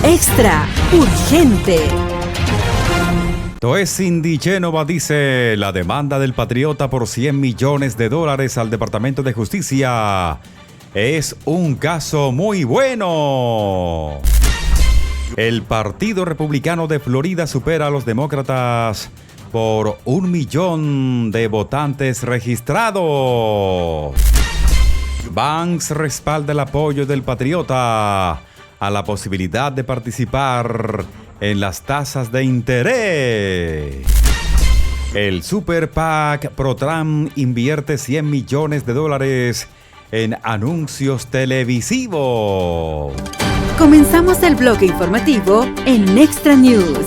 Extra urgente. Toesin Di Génova dice: la demanda del patriota por $100 millones al Departamento de Justicia es un caso muy bueno. El Partido Republicano de Florida supera a los demócratas por 1 millón de votantes registrados. Banks respalda el apoyo del patriota a la posibilidad de participar en las tasas de interés. El Super PAC Pro-Trump invierte $100 millones en anuncios televisivos. Comenzamos el bloque informativo en Extra News.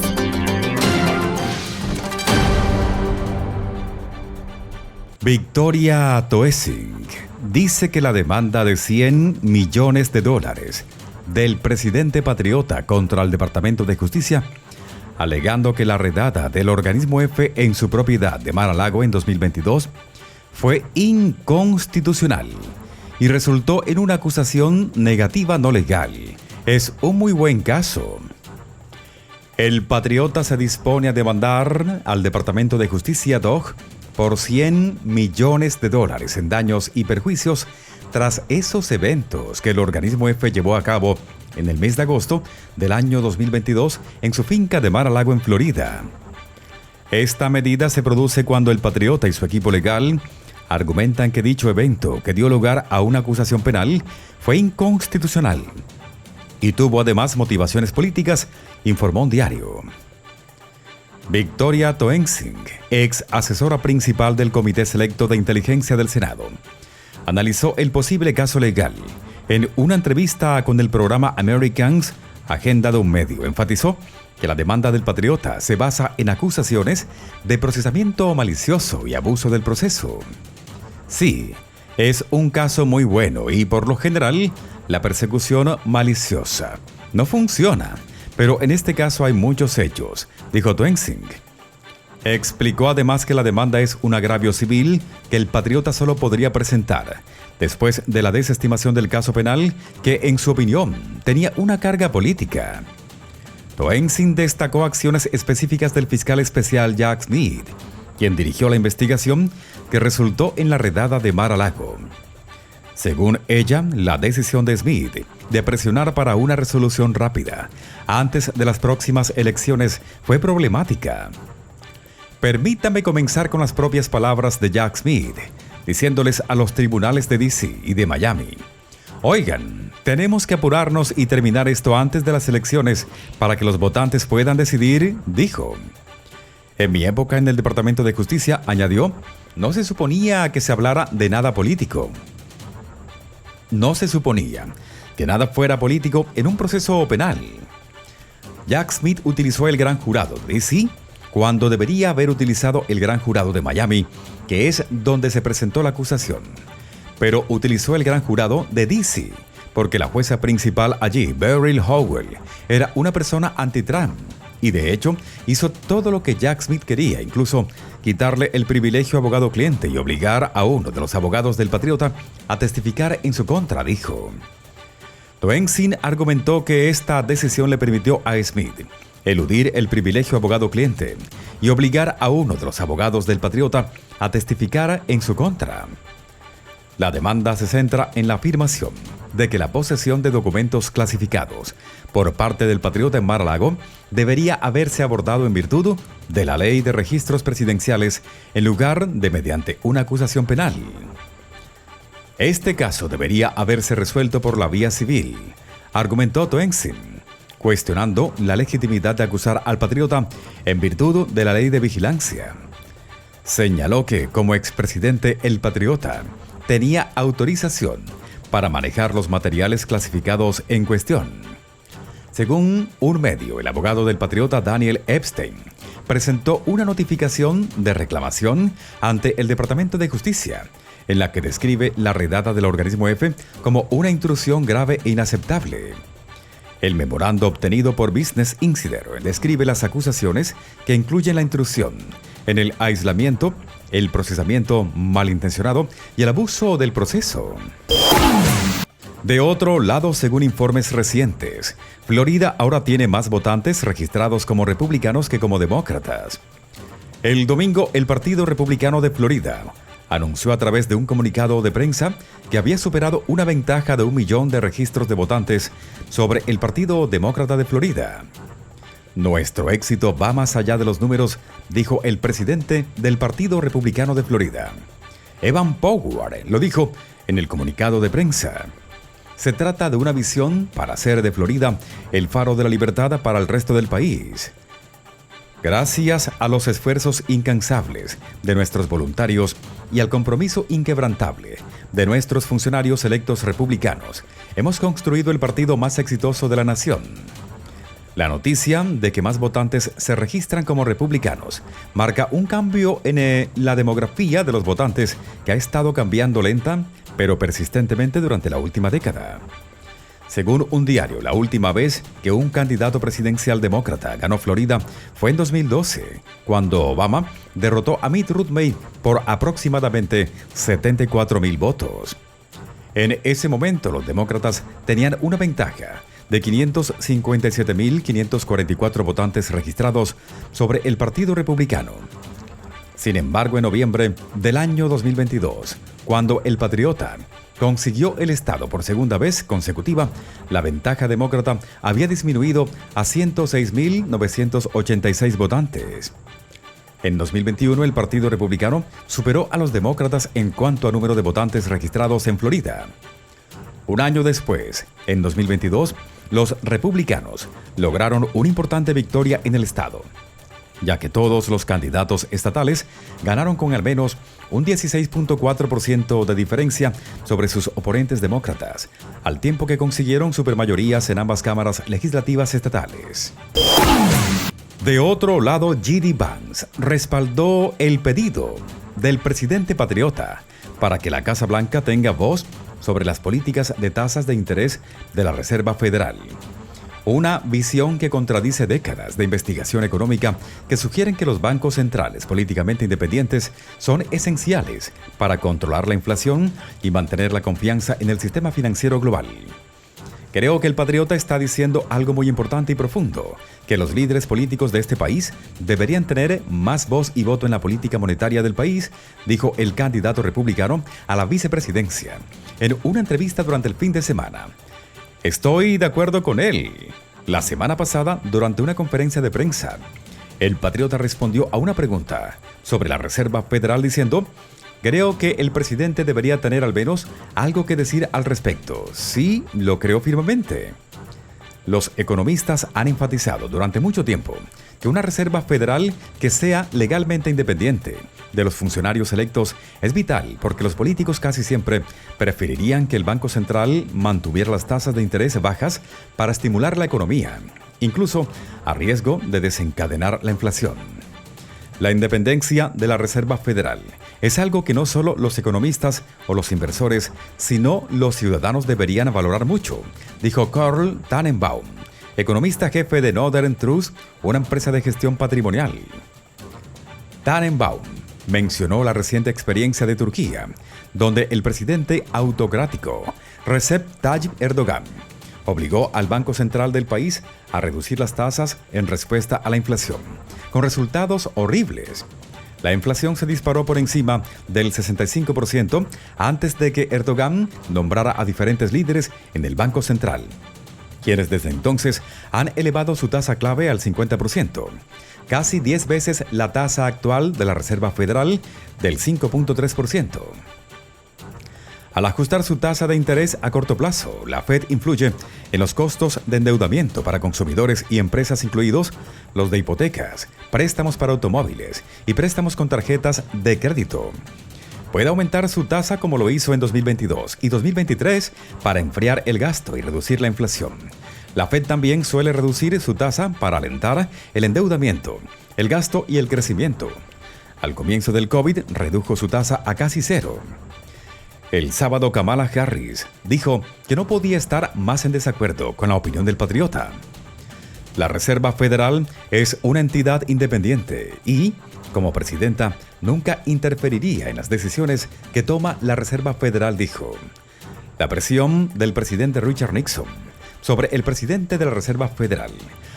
Victoria Toesin dice que la demanda de $100 millones del presidente patriota contra el Departamento de Justicia, alegando que la redada del organismo F en su propiedad de Mar-a-Lago en 2022 fue inconstitucional y resultó en una acusación negativa no legal, es un muy buen caso. El patriota se dispone a demandar al Departamento de Justicia DOJ por $100 millones en daños y perjuicios tras esos eventos que el organismo F llevó a cabo en el mes de agosto del año 2022 en su finca de Mar-a-Lago en Florida. Esta medida se produce cuando el patriota y su equipo legal argumentan que dicho evento, que dio lugar a una acusación penal, fue inconstitucional y tuvo además motivaciones políticas, informó un diario. Victoria Toesin, ex asesora principal del Comité Selecto de Inteligencia del Senado, analizó el posible caso legal. En una entrevista con el programa Americans, Agenda de un Medio, enfatizó que la demanda del patriota se basa en acusaciones de procesamiento malicioso y abuso del proceso. Sí, es un caso muy bueno y por lo general la persecución maliciosa no funciona, pero en este caso hay muchos hechos, dijo Toesin. Explicó además que la demanda es un agravio civil que el patriota solo podría presentar después de la desestimación del caso penal que, en su opinión, tenía una carga política. Toesin destacó acciones específicas del fiscal especial Jack Smith, quien dirigió la investigación que resultó en la redada de Mar-a-Lago. Según ella, la decisión de Smith de presionar para una resolución rápida antes de las próximas elecciones fue problemática. Permítame comenzar con las propias palabras de Jack Smith, diciéndoles a los tribunales de D.C. y de Miami: oigan, tenemos que apurarnos y terminar esto antes de las elecciones para que los votantes puedan decidir, dijo. En mi época en el Departamento de Justicia, añadió, no se suponía que se hablara de nada político. No se suponía que nada fuera político en un proceso penal. Jack Smith utilizó el gran jurado de D.C. cuando debería haber utilizado el gran jurado de Miami, que es donde se presentó la acusación. Pero utilizó el gran jurado de D.C. porque la jueza principal allí, Beryl Howell, era una persona anti-Trump. Y de hecho, hizo todo lo que Jack Smith quería, incluso quitarle el privilegio abogado-cliente y obligar a uno de los abogados del patriota a testificar en su contra, dijo. Toesin argumentó que esta decisión le permitió a Smith eludir el privilegio abogado-cliente y obligar a uno de los abogados del patriota a testificar en su contra. La demanda se centra en la afirmación de que la posesión de documentos clasificados por parte del patriota en Mar-a-Lago debería haberse abordado en virtud de la ley de registros presidenciales en lugar de mediante una acusación penal. Este caso debería haberse resuelto por la vía civil, argumentó Toesin, cuestionando la legitimidad de acusar al patriota en virtud de la ley de vigilancia. Señaló que, como expresidente, el patriota tenía autorización para manejar los materiales clasificados en cuestión. Según un medio, el abogado del patriota Daniel Epstein presentó una notificación de reclamación ante el Departamento de Justicia, en la que describe la redada del organismo F como una intrusión grave e inaceptable. El memorando obtenido por Business Insider describe las acusaciones que incluyen la intrusión en el aislamiento, el procesamiento malintencionado y el abuso del proceso. De otro lado, según informes recientes, Florida ahora tiene más votantes registrados como republicanos que como demócratas. El domingo, el Partido Republicano de Florida anunció a través de un comunicado de prensa que había superado una ventaja de 1 millón de registros de votantes sobre el Partido Demócrata de Florida. Nuestro éxito va más allá de los números, dijo el presidente del Partido Republicano de Florida. Evan Power lo dijo en el comunicado de prensa. Se trata de una visión para hacer de Florida el faro de la libertad para el resto del país. Gracias a los esfuerzos incansables de nuestros voluntarios y al compromiso inquebrantable de nuestros funcionarios electos republicanos, hemos construido el partido más exitoso de la nación. La noticia de que más votantes se registran como republicanos marca un cambio en la demografía de los votantes que ha estado cambiando lenta, pero persistentemente durante la última década. Según un diario, la última vez que un candidato presidencial demócrata ganó Florida fue en 2012, cuando Obama derrotó a Mitt Romney por aproximadamente 74,000 votos. En ese momento, los demócratas tenían una ventaja de 557,544 votantes registrados sobre el Partido Republicano. Sin embargo, en noviembre del año 2022, cuando el Patriota consiguió el estado por segunda vez consecutiva, la ventaja demócrata había disminuido a 106,986 votantes. En 2021, el Partido Republicano superó a los demócratas en cuanto a número de votantes registrados en Florida. Un año después, en 2022, los republicanos lograron una importante victoria en el estado, ya que todos los candidatos estatales ganaron con al menos un 16.4% de diferencia sobre sus oponentes demócratas, al tiempo que consiguieron supermayorías en ambas cámaras legislativas estatales. De otro lado, J.D. Vance respaldó el pedido del presidente patriota para que la Casa Blanca tenga voz sobre las políticas de tasas de interés de la Reserva Federal. Una visión que contradice décadas de investigación económica que sugieren que los bancos centrales políticamente independientes son esenciales para controlar la inflación y mantener la confianza en el sistema financiero global. Creo que el patriota está diciendo algo muy importante y profundo, que los líderes políticos de este país deberían tener más voz y voto en la política monetaria del país, dijo el candidato republicano a la vicepresidencia en una entrevista durante el fin de semana. Estoy de acuerdo con él. La semana pasada, durante una conferencia de prensa, el patriota respondió a una pregunta sobre la Reserva Federal diciendo: creo que el presidente debería tener al menos algo que decir al respecto. Sí, lo creo firmemente. Los economistas han enfatizado durante mucho tiempo que una Reserva Federal que sea legalmente independiente de los funcionarios electos es vital, porque los políticos casi siempre preferirían que el Banco Central mantuviera las tasas de interés bajas para estimular la economía, incluso a riesgo de desencadenar la inflación. La independencia de la Reserva Federal es algo que no solo los economistas o los inversores, sino los ciudadanos deberían valorar mucho, dijo Carl Tannenbaum, economista jefe de Northern Trust, una empresa de gestión patrimonial. Tannenbaum mencionó la reciente experiencia de Turquía, donde el presidente autocrático Recep Tayyip Erdogan obligó al Banco Central del país a reducir las tasas en respuesta a la inflación, con resultados horribles. La inflación se disparó por encima del 65% antes de que Erdogan nombrara a diferentes líderes en el Banco Central, quienes desde entonces han elevado su tasa clave al 50%, casi 10 veces la tasa actual de la Reserva Federal del 5.3%. Al ajustar su tasa de interés a corto plazo, la Fed influye en los costos de endeudamiento para consumidores y empresas, incluidos los de hipotecas, préstamos para automóviles y préstamos con tarjetas de crédito. Puede aumentar su tasa como lo hizo en 2022 y 2023 para enfriar el gasto y reducir la inflación. La Fed también suele reducir su tasa para alentar el endeudamiento, el gasto y el crecimiento. Al comienzo del COVID, redujo su tasa a casi cero. El sábado, Kamala Harris dijo que no podía estar más en desacuerdo con la opinión del patriota. La Reserva Federal es una entidad independiente y, como presidenta, nunca interferiría en las decisiones que toma la Reserva Federal, dijo. La presión del presidente Richard Nixon sobre el presidente de la Reserva Federal,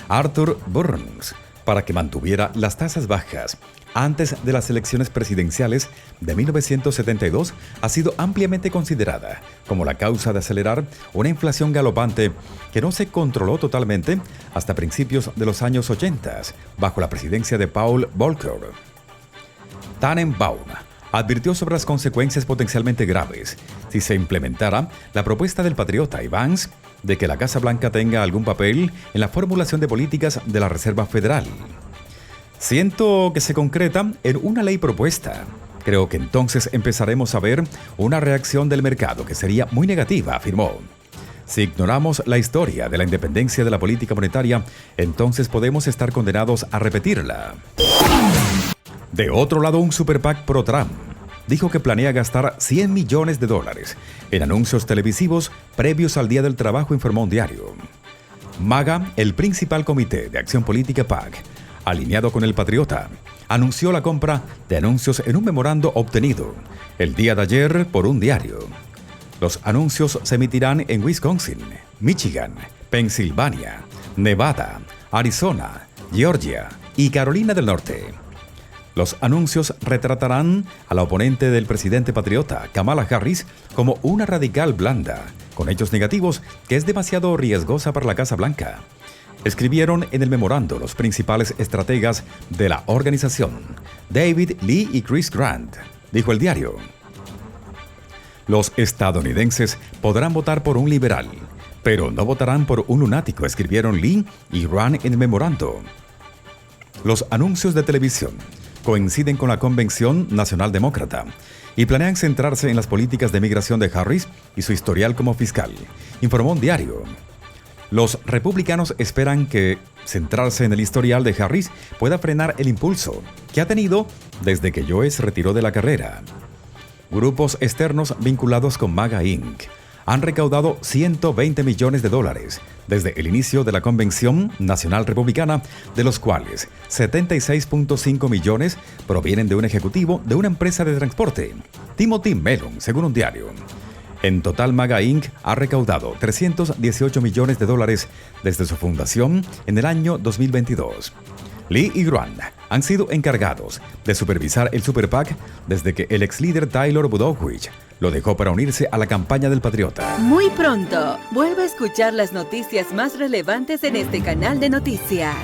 Arthur Burns, para que mantuviera las tasas bajas antes de las elecciones presidenciales de 1972 ha sido ampliamente considerada como la causa de acelerar una inflación galopante que no se controló totalmente hasta principios de los años 80 bajo la presidencia de Paul Volcker. Tannenbaum advirtió sobre las consecuencias potencialmente graves si se implementara la propuesta del patriota Vance de que la Casa Blanca tenga algún papel en la formulación de políticas de la Reserva Federal. Siento que se concreta en una ley propuesta. Creo que entonces empezaremos a ver una reacción del mercado que sería muy negativa, afirmó. Si ignoramos la historia de la independencia de la política monetaria, entonces podemos estar condenados a repetirla. De otro lado, un super PAC pro Trump dijo que planea gastar $100 millones en anuncios televisivos previos al Día del Trabajo, informó un diario. MAGA, el principal comité de acción política PAC, alineado con el patriota, anunció la compra de anuncios en un memorando obtenido el día de ayer por un diario. Los anuncios se emitirán en Wisconsin, Michigan, Pensilvania, Nevada, Arizona, Georgia y Carolina del Norte. Los anuncios retratarán a la oponente del presidente patriota, Kamala Harris, como una radical blanda, con hechos negativos que es demasiado riesgosa para la Casa Blanca. Escribieron en el memorando los principales estrategas de la organización, David Lee y Chris Grant, dijo el diario. Los estadounidenses podrán votar por un liberal, pero no votarán por un lunático, escribieron Lee y Grant en el memorando. Los anuncios de televisión coinciden con la Convención Nacional Demócrata y planean centrarse en las políticas de migración de Harris y su historial como fiscal, informó un diario. Los republicanos esperan que centrarse en el historial de Harris pueda frenar el impulso que ha tenido desde que Joe se retiró de la carrera. Grupos externos vinculados con MAGA Inc. han recaudado $120 millones desde el inicio de la Convención Nacional Republicana, de los cuales 76.5 millones provienen de un ejecutivo de una empresa de transporte, Timothy Mellon, según un diario. En total, MAGA Inc. ha recaudado $318 millones desde su fundación en el año 2022. Lee y Grant han sido encargados de supervisar el Super PAC desde que el ex líder Tyler Budowich lo dejó para unirse a la campaña del patriota. Muy pronto, vuelve a escuchar las noticias más relevantes en este canal de noticias.